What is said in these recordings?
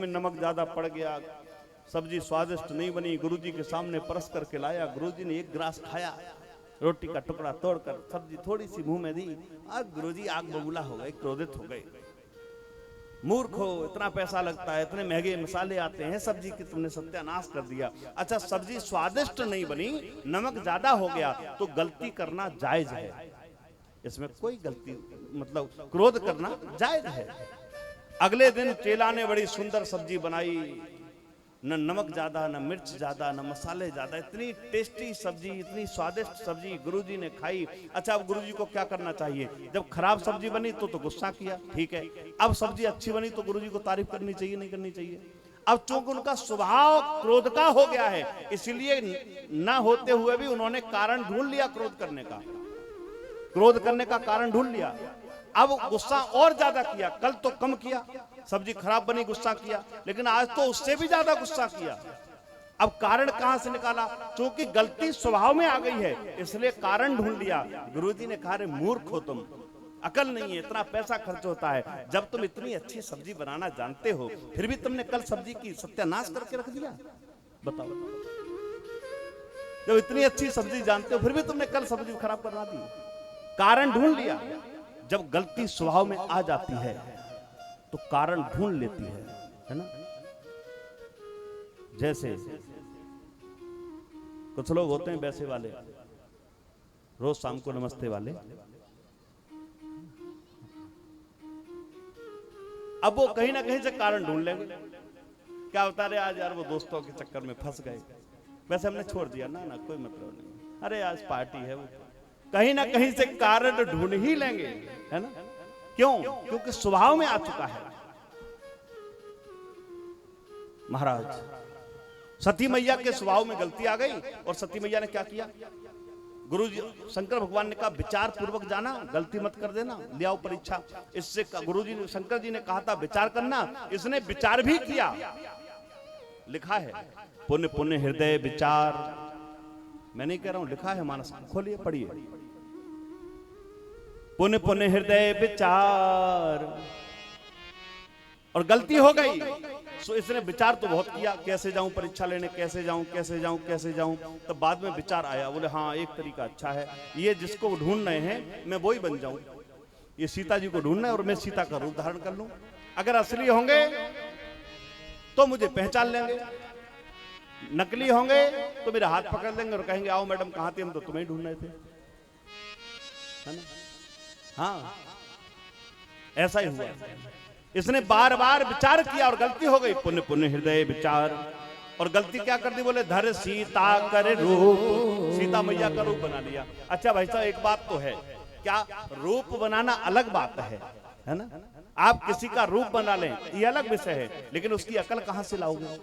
में नमक ज्यादा पड़ गया, सब्जी स्वादिष्ट नहीं बनी, गुरुजी के सामने परस करके लाया, गुरुजी ने एक गिलास खाया, रोटी का टुकड़ा तोड़कर सब्जी थोड़ी सी मुंह में दी, अब गुरुजी आग बबूला हो गए, क्रोधित हो गए। मूर्ख हो, इतना पैसा लगता है, इतने महंगे मसाले आते हैं, सब्जी की तुमने सत्यानाश कर दिया। अच्छा, सब्जी स्वादिष्ट नहीं बनी, नमक ज्यादा हो गया, तो गलती करना जायज है, इसमें कोई गलती मतलब क्रोध करना जायज है। अगले दिन चेला ने बड़ी सुंदर सब्जी बनाई, न नमक ज्यादा, न मिर्च ज्यादा, न मसाले ज्यादा, इतनी टेस्टी सब्जी, इतनी स्वादिष्ट सब्जी गुरुजी ने खाई। अच्छा, अब गुरुजी को क्या करना चाहिए? जब खराब सब्जी बनी तो गुस्सा किया, ठीक है। अब सब्जी अच्छी बनी तो गुरुजी को तारीफ करनी चाहिए, नहीं करनी चाहिए? अब चूंकि उनका स्वभाव क्रोध का हो गया है, इसलिए न होते हुए भी उन्होंने कारण ढूंढ लिया क्रोध करने का, क्रोध करने का कारण ढूंढ लिया। अब गुस्सा और ज्यादा किया, कल तो कम किया, सब्जी खराब बनी गुस्सा किया, लेकिन आज तो उससे भी ज्यादा गुस्सा किया। अब कारण कहां से निकाला? क्योंकि गलती स्वभाव में आ गई है, इसलिए कारण ढूंढ लिया। गुरुजी ने कहा, रे मूर्ख हो तुम, अकल नहीं है, इतना पैसा खर्च होता है, जब तुम इतनी अच्छी सब्जी बनाना जानते हो, फिर भी तुमने कल सब्जी की सत्यानाश करके रख दिया। बताओ, जब इतनी अच्छी सब्जी जानते हो, फिर भी तुमने कल सब्जी खराब करवा दी। कारण ढूंढ लिया। जब गलती स्वभाव में आ जाती है तो कारण ढूंढ लेती है ना। जैसे कुछ लोग होते हैं वैसे वाले, रोज शाम को नमस्ते वाले, अब वो कहीं ना कहीं से कारण ढूंढ लेंगे। क्या बता रहे, आज यार वो दोस्तों के चक्कर में फंस गए, वैसे हमने छोड़ दिया ना, कोई मतलब नहीं, अरे आज पार्टी है, वो कहीं ना कहीं से कारण ढूंढ ही लेंगे, है ना। क्यों? क्योंकि स्वभाव में आ चुका है। महाराज, सती मैया के स्वभाव में गलती आ गई, और सती मैया ने क्या किया? गुरु जी शंकर भगवान ने कहा, विचार पूर्वक जाना, गलती मत कर देना, ले आओ परीक्षा। इससे गुरु जी शंकर जी ने कहा था विचार करना, इसने विचार भी किया। लिखा है, पुण्य पुण्य हृदय विचार, मैं नहीं कह रहा हूं, लिखा है मानस, खोलिए पढ़िए। पुण्य पुण्य हृदय विचार, और गलती हो गई, सो इसने विचार तो बहुत किया, कैसे जाऊं परीक्षा लेने, कैसे जाऊं, कैसे जाऊं, कैसे जाऊं। तो बाद में विचार आया, बोले हाँ एक तरीका अच्छा है, ये जिसको ढूंढ रहे हैं मैं वही बन जाऊं, ये सीता जी को ढूंढना है और मैं सीता का रूप धारण कर लूं। अगर असली होंगे तो मुझे पहचान लेंगे, नकली होंगे तो मेरे हाथ पकड़ लेंगे और कहेंगे आओ मैडम कहां थे, हम तो तुम्हें ढूंढ रहे थे, है ना। हाँ, ऐसा ही हुआ। इसने बार बार विचार किया और गलती हो गई, पुण्य पुण्य हृदय विचार, और गलती क्या कर दी? बोले धर सीता कर रूप, सीता मैया का रूप बना लिया। अच्छा भाई साहब, एक बात तो है, क्या रूप बनाना अलग बात है ना। आप किसी का रूप बना लें ये अलग विषय है, लेकिन उसकी अकल कहां से लाओगे?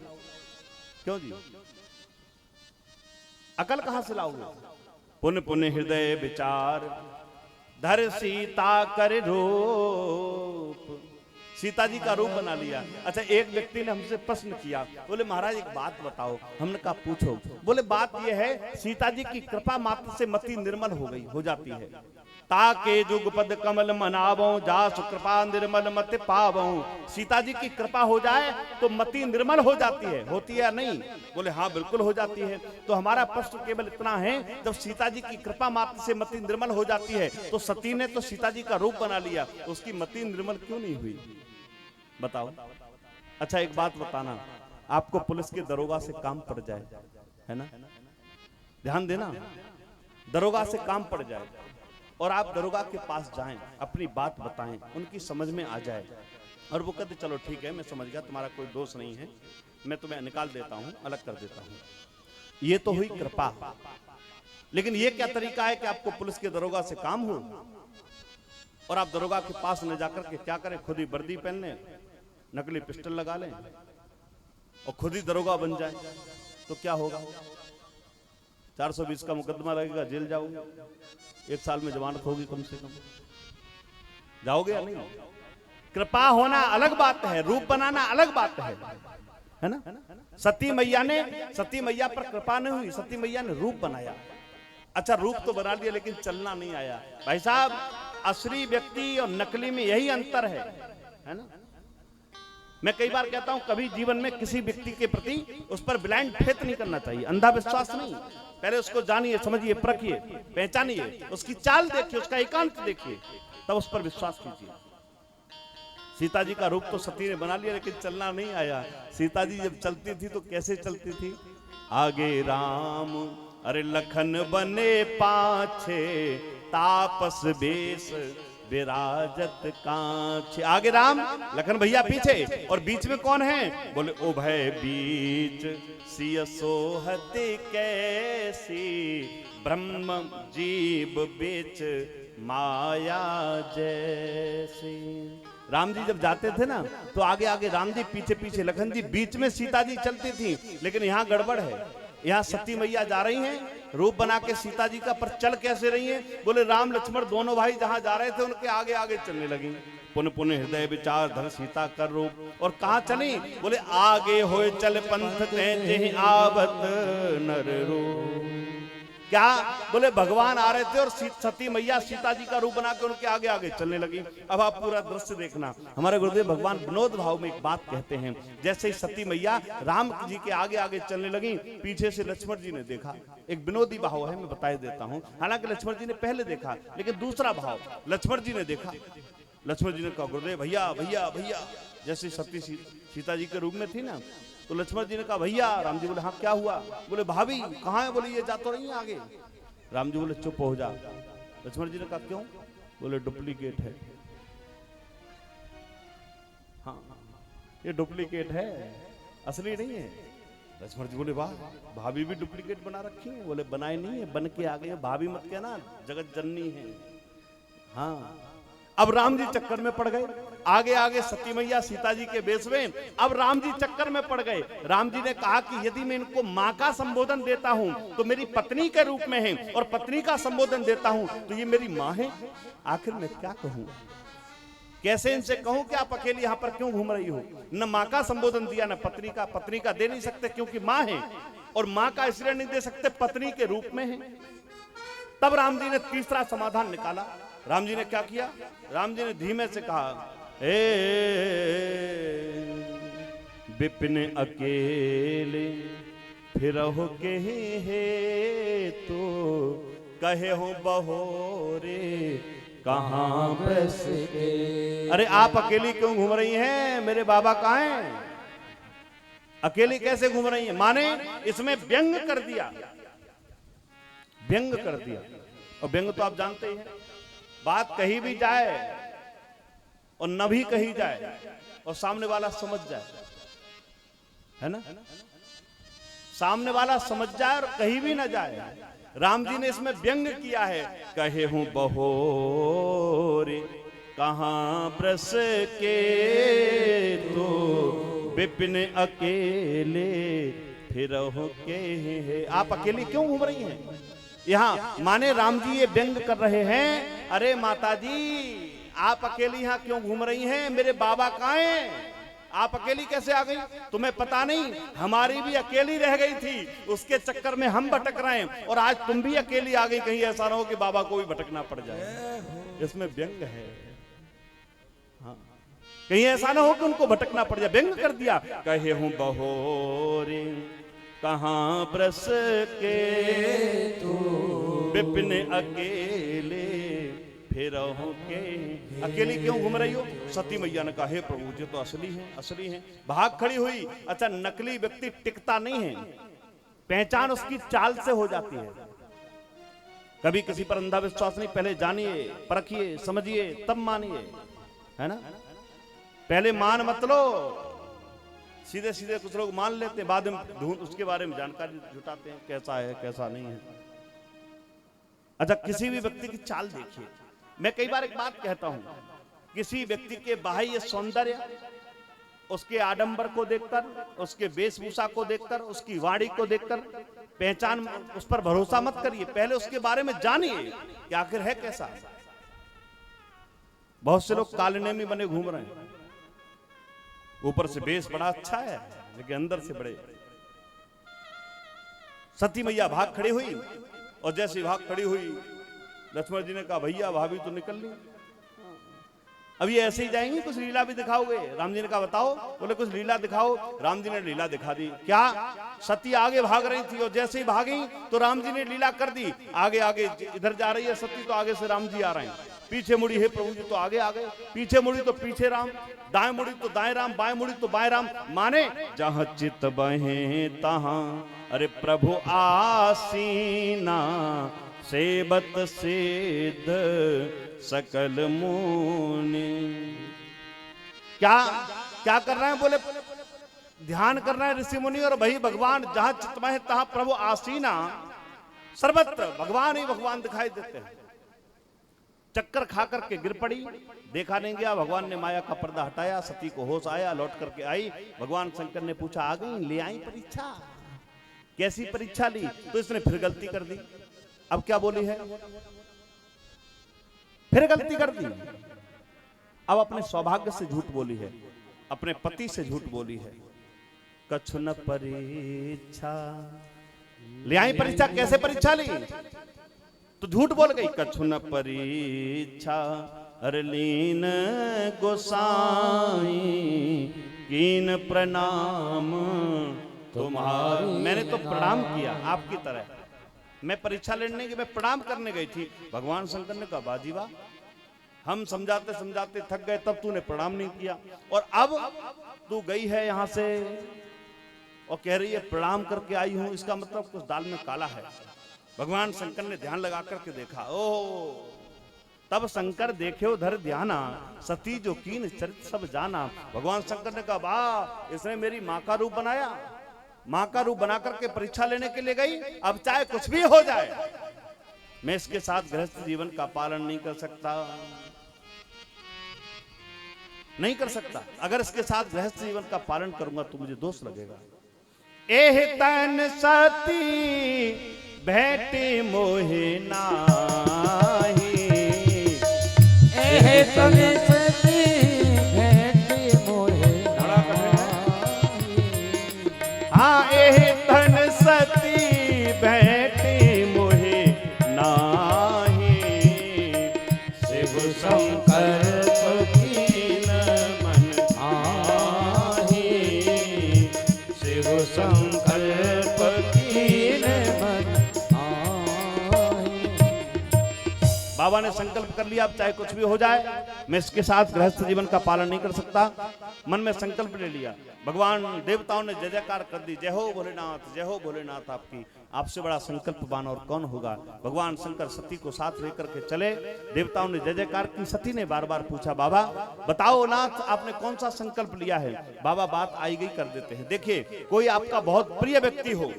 क्यों जी, अकल कहां से लाओगे? पुण्य पुण्य हृदय विचार, धर सीता कर रूप, सीता जी का रूप बना लिया। अच्छा, एक व्यक्ति ने हमसे प्रश्न किया, बोले महाराज एक बात बताओ। हमने कहा पूछो। बोले बात यह है, सीता जी की कृपा मात्र से मति निर्मल हो जाती है। ताके जुगपद कमल मनावो, जासु कृपा निर्मल मति पावो। सीता जी की कृपा हो जाए तो मति निर्मल हो जाती है, होती है या नहीं? बोले हाँ बिल्कुल हो जाती है। तो हमारा प्रश्न केवल इतना है, जब सीता जी की कृपा मात्र से मति निर्मल हो जाती है, तो सती ने तो सीता जी का रूप बना लिया, उसकी मति निर्मल क्यों नहीं हुई? बताओ। अच्छा एक बात बताना, आपको पुलिस के दरोगा से काम पड़ जाए, है ना, ध्यान देना, दरोगा से काम पड़ जाए और आप दरोगा के पास जाएं, अपनी बात बताएं, उनकी समझ में आ जाए, और वो कहते चलो ठीक है मैं समझ गया, तुम्हारा कोई दोष नहीं है, मैं तुम्हें निकाल देता हूं, अलग कर देता हूं, ये तो हुई कृपा। लेकिन ये क्या तरीका है कि आपको पुलिस के दरोगा से काम हो और आप दरोगा के पास न जाकर के क्या करें, खुद ही वर्दी पहन लें, नकली पिस्टल लगा लें और खुद ही दरोगा बन जाए, तो क्या होगा? 420 का मुकदमा लगेगा, जेल जाओगे, 1 साल में जमानत होगी कम से कम, जाओगे या नहीं? कृपा होना अलग बात है, रूप बनाना अलग बात है ना। सती मैया पर कृपा नहीं हुई, सती मैया ने रूप बनाया। अच्छा रूप तो बना लिया लेकिन चलना नहीं आया। भाई साहब, असली व्यक्ति और नकली में यही अंतर है ना। मैं कई बार कहता हूं कभी जीवन में किसी व्यक्ति के प्रति उस पर ब्लाइंड फेथ नहीं करना चाहिए, अंधा विश्वास नहीं। पहले उसको जानिए, समझिए, परखिए, पहचानिए, उसकी चाल देखिए, उसका एकांत देखिए, तब उस पर विश्वास कीजिए। सीता जी का रूप तो सती ने बना लिया, लेकिन चलना नहीं आया। सीता जी जब चलती थी तो कैसे चलती थी? आगे राम अरे लखन बने पाछे, तापस बेस विराजत कांचे। आगे राम, लखन भैया पीछे, और बीच में कौन है? बोले उभय बीच सिय सोहते कैसी, ब्रह्म जीव बीच माया जैसी। राम जी जब जाते थे ना तो आगे आगे राम जी, पीछे पीछे लखन जी, बीच में सीता जी चलती थी। लेकिन यहाँ गड़बड़ है, यहाँ सती मैया जा रही हैं रूप बना के सीता जी का, पर चल कैसे रही हैं? बोले राम लक्ष्मण दोनों भाई जहां जा रहे थे उनके आगे आगे चलने लगी। पुन पुन हृदय विचार धर सीता कर रूप। और कहां चली? बोले आगे होए चल पंथ ते आवत नर रूप। क्या? बोले भगवान आ रहे थे और सती मैया सीता जी का रूप बना के उनके आगे आगे चलने लगी। अब आप पूरा दृश्य देखना। हमारे गुरुदेव भगवान विनोद भाव में एक बात कहते हैं, जैसे ही सती मैया राम जी के आगे आगे चलने लगी, पीछे से लक्ष्मण जी ने देखा। एक विनोदी भाव है, मैं बताए देता हूं। हालांकि लक्ष्मण जी ने पहले देखा, लेकिन दूसरा भाव लक्ष्मण जी ने देखा। लक्ष्मण जी ने कहा गुरुदेव भैया भैया भैया, जैसे सती सीता जी के रूप में थी ना, तो लक्ष्मण जी ने कहा भैया। राम जी बोले हाँ क्या हुआ? बोले भाभी कहाँ है? बोले ये जा तो रही है आगे। राम जी बोले चुप हो जा। लक्ष्मण जी ने कहा क्यों? बोले डुप्लीकेट है। हाँ ये डुप्लीकेट है, असली नहीं है। लक्ष्मण जी बोले वाह, भाभी भी डुप्लीकेट बना रखी है? बोले बनाए नहीं है, बन के आ गई। भाभी मत कहना, जगत जननी है। हाँ, अब राम जी चक्कर में पड़ गए। आगे आगे सती मैया सीता जी के बेस में, अब राम जी चक्कर में पड़ गए। राम जी ने कहा कि यदि मैं इनको माँ का संबोधन देता हूं तो मेरी पत्नी के रूप में है, और पत्नी का संबोधन देता हूं तो ये मेरी माँ है। आखिर मैं क्या कहूं? कैसे इनसे कहूं कि आप अकेली यहां पर क्यों घूम रही हो? न माँ का संबोधन दिया, न पत्नी का। पत्नी का दे नहीं सकते क्योंकि माँ है, और माँ का इसलिए नहीं दे सकते, पत्नी के रूप में है। तब राम जी ने तीसरा समाधान निकाला। राम जी ने क्या किया? राम जी ने धीमे से कहा, ए विपिन अकेले फिरहु के हे तो, कहे हो बहोरे कहां बस के। अरे आप अकेली क्यों घूम रही हैं? मेरे बाबा कहां हैं? अकेली कैसे घूम रही हैं? माने इसमें व्यंग कर दिया, व्यंग कर दिया। और व्यंग तो आप जानते ही हैं, बात कही भी जाए और न भी कही जाए और सामने वाला समझ जाए, है ना? सामने वाला समझ जाए और कही भी ना जाए। राम जी ने इसमें व्यंग किया है। कहे हूं बहोरे कहां ब्रस के तो, विपिन अकेले फिरहु के हे। आप अकेली क्यों घूम रही हैं? यहाँ माने राम जी ये व्यंग कर रहे हैं, अरे माता जी आप अकेली यहाँ क्यों घूम रही हैं? मेरे बाबा कहाँ हैं? आप अकेली कैसे आ गई? तुम्हें पता नहीं हमारी भी अकेली रह गई थी, उसके चक्कर में हम भटक रहे हैं, और आज तुम भी अकेली आ गई। कहीं ऐसा ना हो कि बाबा को भी भटकना पड़ जाए। इसमें व्यंग है। हाँ, कहीं ऐसा ना हो कि उनको भटकना पड़ जाए। व्यंग कर दिया। कहे हूं बहोरे कहां ब्रस के तो, विपिन अकेले फिरहु के। अकेली क्यों घूम रही हो? सती मैया ने कहा हे प्रभु जी तो असली है, असली है। भाग खड़ी हुई। अच्छा, नकली व्यक्ति टिकता नहीं है, पहचान उसकी चाल से हो जाती है। कभी किसी पर अंधा विश्वास नहीं, पहले जानिए, परखिए, समझिए, तब मानिए, है ना? पहले मान मत लो। सीधे सीधे कुछ लोग मान लेते हैं, बाद में ढूंढ उसके बारे में जानकारी जुटाते हैं, कैसा है कैसा नहीं है। अच्छा, किसी भी व्यक्ति की चाल देखिए। मैं कई बार एक बात कहता हूं, किसी व्यक्ति के बाह्य सौंदर्य, उसके आडंबर को देखकर, उसके वेशभूषा को देखकर, उसकी वाणी को देखकर पहचान, उस पर भरोसा मत करिए। पहले उसके बारे में जानिए कि आखिर है कैसा। बहुत से लोग कालनेमी बने घूम रहे हैं, ऊपर से बेस बड़ा अच्छा है लेकिन अंदर से बड़े। सती मैया भाग खड़ी हुई, और जैसे भाग खड़ी हुई लक्ष्मण जी ने कहा भैया भाभी तो निकल ली। अब ये ऐसे ही जाएंगे, कुछ लीला भी दिखाओगे? राम जी ने कहा बताओ। बोले कुछ लीला दिखाओ। राम जी ने लीला दिखा दी। क्या? सती आगे भाग रही थी और जैसे ही भागी तो राम जी ने लीला कर दी। आगे आगे इधर जा रही है सती तो आगे से राम जी आ रहे हैं। पीछे मुड़ी है प्रभु जी तो आगे आ गए, पीछे मुड़ी तो पीछे राम, दाएं मुड़ी तो दाएं राम, बाएं मुड़ी तो बाएं राम। माने जहां चित बहे तहां अरे प्रभु आसीना, सेबत सिद्ध सकल मुनि। क्या क्या कर रहे हैं? बोले ध्यान कर रहे हैं ऋषि मुनि और भाई भगवान जहां चित्त में है तहां प्रभु आसीना, सर्वत्र भगवान ही भगवान दिखाई देते हैं। चक्कर खा करके गिर पड़ी, देखा नहीं गया। भगवान ने माया का पर्दा हटाया, सती को होश आया, लौट करके आई। भगवान शंकर ने पूछा आ गई, ले आई परीक्षा? कैसी परीक्षा ली? तो इसने फिर गलती कर दी। अब क्या बोली है? फिर गलती कर दी। अब अपने सौभाग्य से झूठ बोली है, अपने पति से झूठ बोली है। कछु न परीक्षा, ले आई परीक्षा? कैसे परीक्षा ली? तो झूठ बोल गई। कछु न परीक्षा अरे लीन गोसाई, कीन प्रणाम तुम्हारा। मैंने तो प्रणाम किया आपकी तरह, मैं परीक्षा लेने की, मैं प्रणाम करने गई थी। भगवान शंकर ने कहा बाजी वाह, हम समझाते समझाते थक गए, तब तूने प्रणाम नहीं किया, और अब तू गई है यहां से और कह रही है प्रणाम करके आई हूं, इसका मतलब कुछ दाल में काला है। भगवान शंकर ने ध्यान लगा करके देखा, ओ तब शंकर देखे उधर ध्याना, सती जो कीन चरित सब जाना। भगवान शंकर ने कहा वाह, इसने मेरी मां का रूप बनाया, मां का रूप बना करके परीक्षा लेने के लिए गई। अब चाहे कुछ भी हो जाए, मैं इसके साथ गृहस्थ जीवन का पालन नहीं कर सकता, नहीं कर सकता। अगर इसके साथ गृहस्थ जीवन का पालन करूंगा तो मुझे दोष लगेगा। एह तन सती भेटे मोहे नाही, एह तन सती भेटे मोहे नाही। हाँ एह तन सती भेटे मोहे नाही, शिव शंकर कीन मन आही, शिव शंकर कीन मन आही। बाबा ने संकल्प कर लिया, अब चाहे कुछ भी हो जाए मैं इसके साथ गृहस्थ जीवन का पालन नहीं कर सकता। मन में संकल्प ले लिया। भगवान देवताओं ने जय जयकार कर दी, जय हो भोलेनाथ, जय हो भोलेनाथ, आपकी आपसे बड़ा संकल्पवान और कौन होगा। भगवान शंकर सती को साथ लेकर के चले, देवताओं ने जय जयकार की। सती ने बार बार पूछा बाबा बताओ नाथ, आपने कौन सा संकल्प लिया है? बाबा बात आई गई कर देते हैं। देखिए कोई आपका बहुत प्रिय व्यक्ति हो,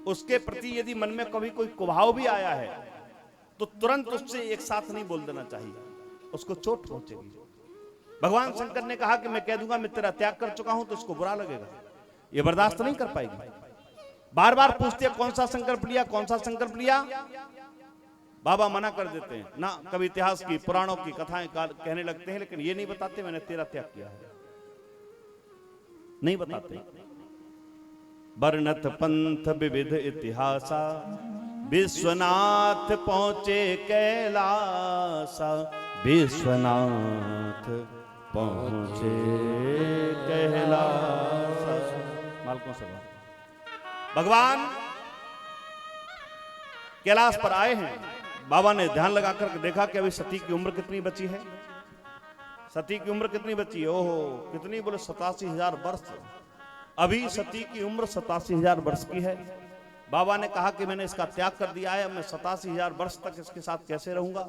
उसके प्रति यदि मन में कभी कोई कुभाव भी आया है तो तुरंत उससे एक साथ नहीं बोल देना चाहिए, उसको चोट पहुंचेगी। भगवान शंकर ने कहा कि मैं कह दूंगा मैं तेरा त्याग कर चुका हूं तो उसको बुरा लगेगा, ये बर्दाश्त नहीं कर पाएगी। बार बार पूछते हैं कौन सा संकल्प लिया, कौन सा संकल्प लिया? बाबा मना कर देते हैं ना, कभी इतिहास की पुराणों की कथाएं कहने लगते हैं, लेकिन ये नहीं बताते मैंने तेरा त्याग किया है, नहीं बताते। बरनत पंथ विविध इतिहासा, विश्वनाथ पहुंचे कैलासा, विश्वनाथ पहुंचे कैलासा। मालकों से भगवान कैलाश पर आए हैं। बाबा ने ध्यान लगा कर देखा कि अभी सती की उम्र कितनी बची है। सती की उम्र कितनी बची है? ओहो कितनी? बोले 87,000 वर्ष। अभी सती की उम्र 87,000 वर्ष की है। बाबा ने कहा कि मैंने इसका त्याग कर दिया है, मैं 87,000 वर्ष तक इसके साथ कैसे रहूंगा।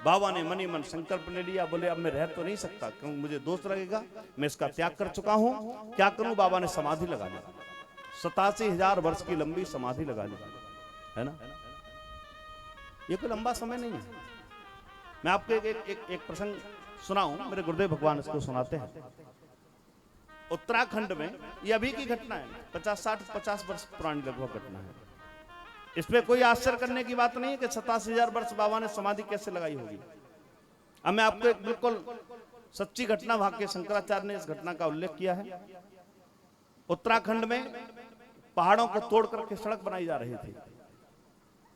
बाबा ने मनी मन संकल्प ले लिया, बोले अब मैं रह तो नहीं सकता क्योंकि मुझे दोष लगेगा, मैं इसका त्याग कर चुका हूं, क्या करूं? बाबा ने समाधि लगा ली, 87,000 वर्ष की लंबी समाधि लगा ली, है ना। ये कोई लंबा समय नहीं है। मैं आपको एक प्रसंग सुनाऊं, मेरे गुरुदेव भगवान इसको सुनाते हैं। उत्तराखंड में, ये अभी की घटना है, 50 वर्ष पुरानी लगभग घटना है। इसमें कोई आश्चर्य करने की बात नहीं है कि 87,000 वर्ष बाबा ने समाधि कैसे लगाई होगी। अब मैं आपको एक बिल्कुल सच्ची घटना, वहां के शंकराचार्य ने इस घटना का उल्लेख किया है। उत्तराखंड में पहाड़ों को तोड़ करके सड़क बनाई जा रही थी।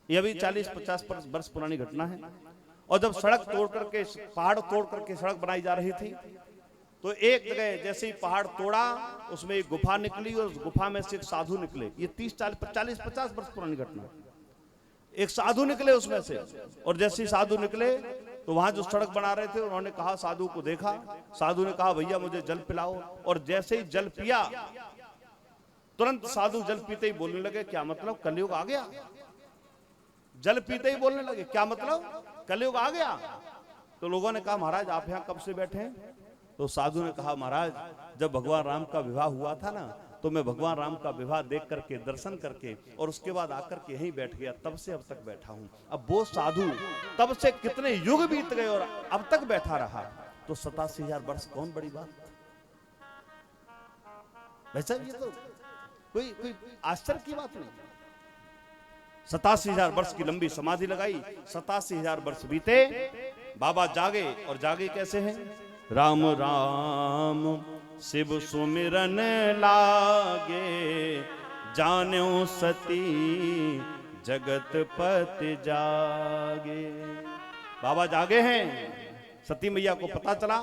ये अभी 40-50 वर्ष पुरानी घटना है। और जब सड़क तोड़ करके, पहाड़ तोड़ करके सड़क बनाई जा रही थी, तो एक जगह जैसे ही पहाड़ तोड़ा उसमें एक गुफा निकली और उस गुफा में से एक साधु निकले। ये 30-40-50 वर्ष पुरानी घटना। एक साधु निकले उसमें से, और जैसे ही साधु निकले तो वहां जो सड़क बना रहे थे उन्होंने कहा, साधु को देखा, साधु ने कहा भैया मुझे जल पिलाओ। और जैसे ही जल पिया, तुरंत साधु जल पीते ही बोलने लगे, क्या मतलब कलयुग आ गया। जल पीते ही बोलने लगे, क्या मतलब कलयुग आ गया। तो लोगों ने कहा महाराज आप यहां कब से बैठे हैं। तो साधु ने कहा महाराज जब भगवान राम का विवाह हुआ था ना, तो मैं भगवान राम का विवाह देख करके, दर्शन करके, और उसके बाद आकर के यहीं बैठ गया, तब से अब तक बैठा हूं। अब वो साधु तब से कितने युग बीत गए और अब तक बैठा रहा, तो 87,000 वर्ष कौन बड़ी बात। वैसा ये तो कोई आश्चर्य की बात नहीं। 87,000 वर्ष की लंबी समाधि लगाई, 87,000 वर्ष बीते, बाबा जागे। और जागे कैसे हैं। राम राम शिव सुमिरन लागे, जान्यो सती जगत पति जागे। बाबा जागे हैं, सती मैया को पता चला,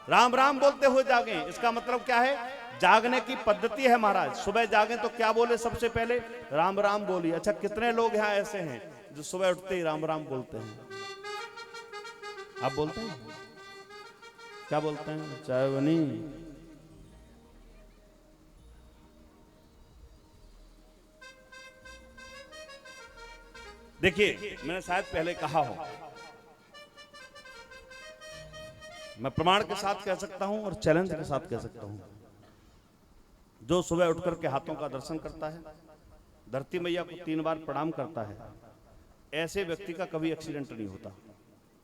राम राम बोलते हुए जागे। इसका मतलब क्या है, जागने की पद्धति है महाराज। सुबह जागे तो क्या बोले, सबसे पहले राम राम बोलिए। अच्छा कितने लोग यहाँ ऐसे हैं जो सुबह उठते ही राम राम बोलते हैं। आप बोलते हैं, क्या बोलते हैं, चाय बनी। देखिए मैंने शायद पहले कहा हो, मैं प्रमाण के साथ कह सकता हूं और चैलेंज के साथ कह सकता हूं, जो सुबह उठकर के हाथों का दर्शन करता है, धरती मैया को 3 बार प्रणाम करता है, ऐसे व्यक्ति का कभी एक्सीडेंट नहीं होता।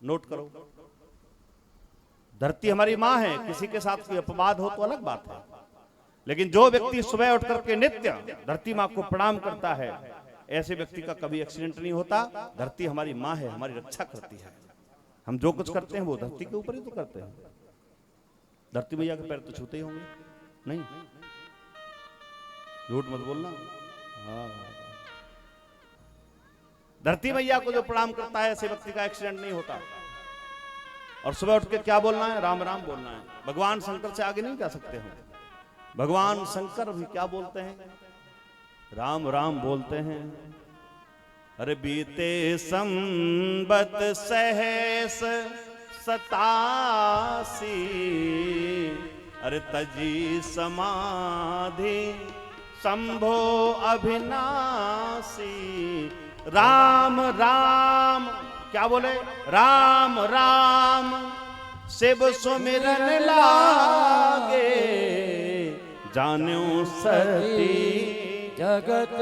नोट करो, धरती हमारी मां है, किसी के साथ कोई अपवाद हो तो अलग बात है, लेकिन जो व्यक्ति सुबह उठकर के नित्य धरती मां को प्रणाम करता है, ऐसे व्यक्ति का कभी एक्सीडेंट नहीं होता। धरती हमारी मां है, हमारी रक्षा करती है। हम जो कुछ करते हैं वो धरती के ऊपर ही तो करते हैं। धरती मैया के पैर तो छूते ही होंगे, नहीं, झूठ मत बोलना। हाँ, धरती मैया को जो प्रणाम करता है ऐसे व्यक्ति का एक्सीडेंट नहीं होता। और सुबह उठ के क्या बोलना है, राम राम बोलना है। भगवान शंकर से आगे नहीं जा सकते हो। भगवान शंकर भी क्या बोलते हैं, राम राम बोलते हैं। अरे बीते संबत सहस 87, अरे तजी समाधि संभो अभिनाशी। राम राम क्या बोले, राम राम शिव सुमिरन लागे, जान्यो सती जगत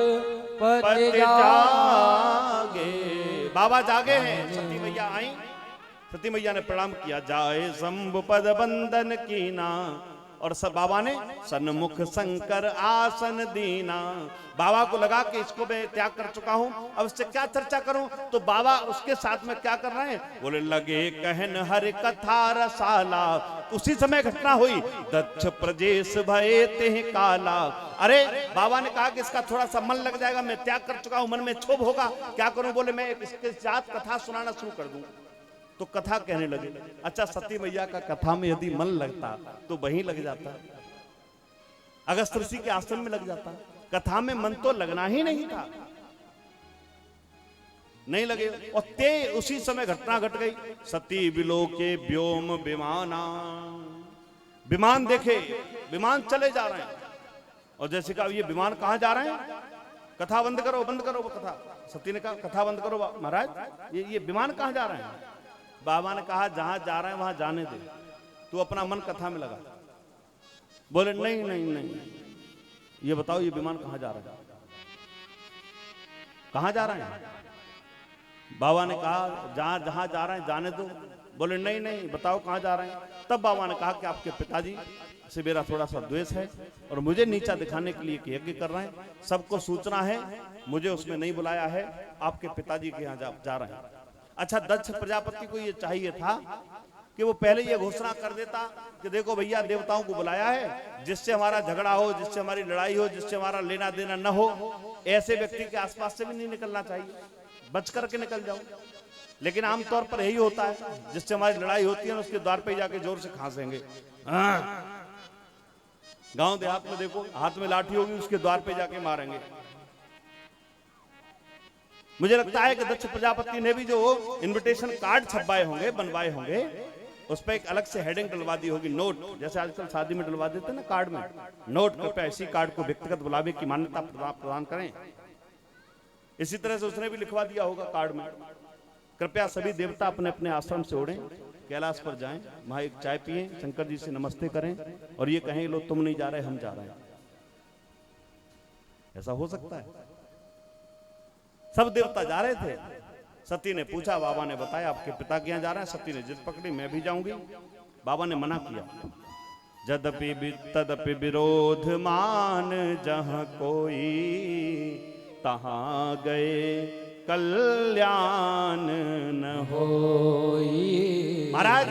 पति जागे। बाबा जागे हैं, सती मैया आई, सती मैया ने प्रणाम किया, जाए शंभु पद बंदन कीना। और सब बाबा ने सन्मुख शंकर आसन दीना। बाबा को लगा कि इसको मैं त्याग कर चुका हूं, अब इससे क्या चर्चा करूं। तो बाबा उसके साथ में क्या कर रहे हैं, बोले लगे कहन हरि कथा रसाला। उसी समय घटना हुई, दक्ष प्रजेश भये तेह काला। अरे बाबा ने कहा कि इसका थोड़ा सा मन लग जाएगा, मैं त्याग कर चुका हूं, मन में क्षोभ होगा, क्या करूं। बोले मैं इसके साथ कथा सुनाना शुरू कर दूं। तो कथा कहने लगे। अच्छा सती मैया का कथा में यदि मन लगता तो वहीं लग जाता, अगस्त ऋषि के आश्रम में लग जाता। कथा में मन तो लगना ही नहीं था, नहीं लगे। और ते उसी समय घटना घट गई, सती विलोके व्योम विमाना। विमान देखे, विमान चले जा रहे हैं। और जैसे कहा ये विमान कहां जा रहे हैं, कथा बंद करो, बंद करो वो कथा। सती ने कहा कथा बंद करो महाराज, ये विमान कहां जा रहे हैं। बाबा ने कहा जहां जा रहे हैं वहां जाने दे, तू अपना मन कथा में लगा। बोले नहीं नहीं नहीं, ये बताओ ये विमान कहां जा रहा है, कहां जा रहे हैं। बाबा ने कहा जहां जा रहे हैं जाने दो। बोले नहीं नहीं, बताओ कहां जा रहे हैं। तब बाबा ने कहा कि आपके पिताजी से मेरा थोड़ा सा द्वेष है और मुझे नीचा दिखाने के लिए यज्ञ कर रहे हैं, सबको सूचना है, मुझे उसमें नहीं बुलाया है, आपके पिताजी के यहाँ जा रहे हैं। अच्छा दक्ष प्रजापति को ये चाहिए था कि वो पहले ये घोषणा कर देता कि देखो भैया देवताओं को बुलाया है, जिससे हमारा झगड़ा हो, जिससे हमारी लड़ाई हो, जिससे हमारा लेना देना न हो, ऐसे व्यक्ति के आसपास से भी नहीं निकलना चाहिए, बच करके निकल जाओ। लेकिन आमतौर पर यही होता है, जिससे हमारी लड़ाई होती है ना उसके द्वार पे जाके जोर से खांसेंगे। गांव देहात में देखो, हाथ में लाठी होगी, उसके द्वार पे जाके मारेंगे। मुझे लगता है कि दक्ष प्रजापति ने भी जो इनविटेशन कार्ड छपवाए होंगे, बनवाए होंगे, उस पर एक अलग से हेडिंग डलवा दी होगी, नोट, जैसे आजकल शादी में डलवा देते हैं ना कार्ड में, नोट, कृपया इसी कार्ड को व्यक्तिगत बुलावे की मान्यता प्रदान करें। इसी तरह से उसने भी लिखवा दिया होगा कार्ड में, कृपया सभी देवता अपने अपने आश्रम से उड़ें, कैलाश पर जाएं, वहां एक चाय पिएं, शंकर जी से नमस्ते करें और ये कहें लो तुम नहीं जा रहे हम जा रहे हैं। ऐसा हो सकता है? सब देवता जा रहे थे। सती ने पूछा, बाबा ने बताया आपके पिता के यहाँ जा रहे हैं। सती ने जिद पकड़ी, मैं भी जाऊंगी। बाबा ने मना किया। यद्यपि तदपि विरोध मान, जहां कोई तहां गए कल्याण न होई। महाराज,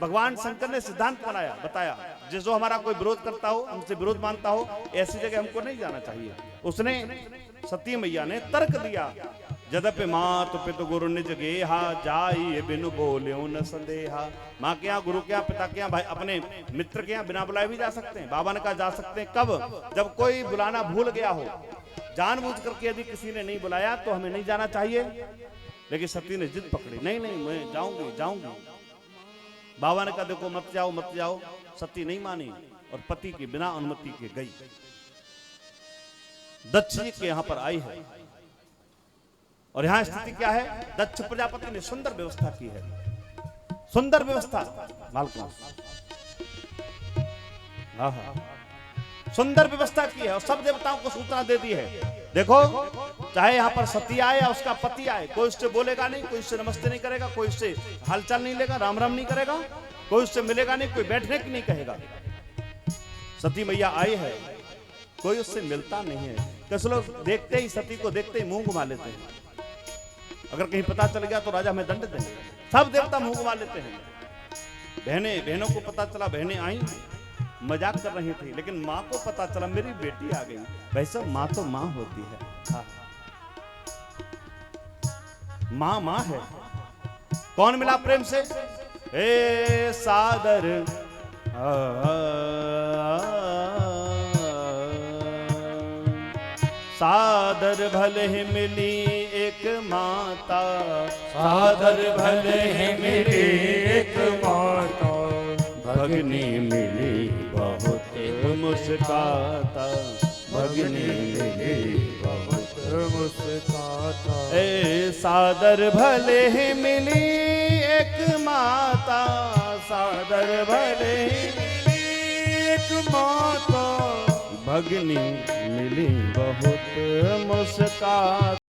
भगवान शंकर ने सिद्धांत बनाया, बताया, जो हमारा कोई विरोध करता हो, हमसे विरोध मानता हो, ऐसी जगह हमको नहीं जाना चाहिए। उसने, सती मैया ने तर्क दिया, यद्यपि मात पित गुरु निज गेहा, जाई बिनु बोल्यो न संदेहा। माँ के यहाँ, गुरु के यहाँ, पिता के यहाँ, भाई अपने मित्र के यहाँ बिना बुलाए भी जा सकते हैं। बाबा ने कहा जा सकते हैं कब? जब कोई बुलाना भूल गया हो, जानबूझ करके यदि किसी ने नहीं बुलाया तो हमें नहीं जाना चाहिए। लेकिन सती ने जिद पकड़ी, नहीं नहीं मैं जाऊंगी जाऊंगी। बाबा ने कहा देखो मत जाओ मत जाओ। सती नहीं मानी और पति की बिना अनुमति के गई। दक्ष जी के यहां पर आई है और यहां स्थिति क्या है? दक्ष प्रजापति ने सुंदर व्यवस्था की है, सुंदर व्यवस्था। बालकों, सुंदर व्यवस्था की है और सब देवताओं को सूचना दे दी है। देखो, चाहे यहाँ पर सती आए या उसका पति आए, कोई उससे बोलेगा नहीं, कोई उससे नमस्ते नहीं करेगा, कोई उससे हालचाल नहीं लेगा, राम राम नहीं करेगा, कोई उससे मिलेगा नहीं, कोई बैठने की नहीं कहेगा। सती मैया आई है, कोई उससे मिलता नहीं है। कुछ लोग देखते ही, सती को देखते ही मुंह घुमा लेते हैं। अगर कहीं पता चल गया तो राजा हमें दंड देंगे। सब देवता मुंह घुमा लेते हैं। बहनों को पता चला, बहनें आई, मजाक कर रही थी, लेकिन माँ को पता चला मेरी बेटी आ गई। वैसे माँ तो माँ होती है। हाँ, माँ माँ है। कौन मिला प्रेम से? ए सादर सादर भले ही मिली एक माता, सादर भले ही मिली एक माता, भगनी मिली बहुत मुस्काता, भगनी मिली बहुत मुस्काता। ए सादर भले ही मिली एक माता, सादर भले ही मिली एक माता, भगनी मिली बहुत मुस्काता।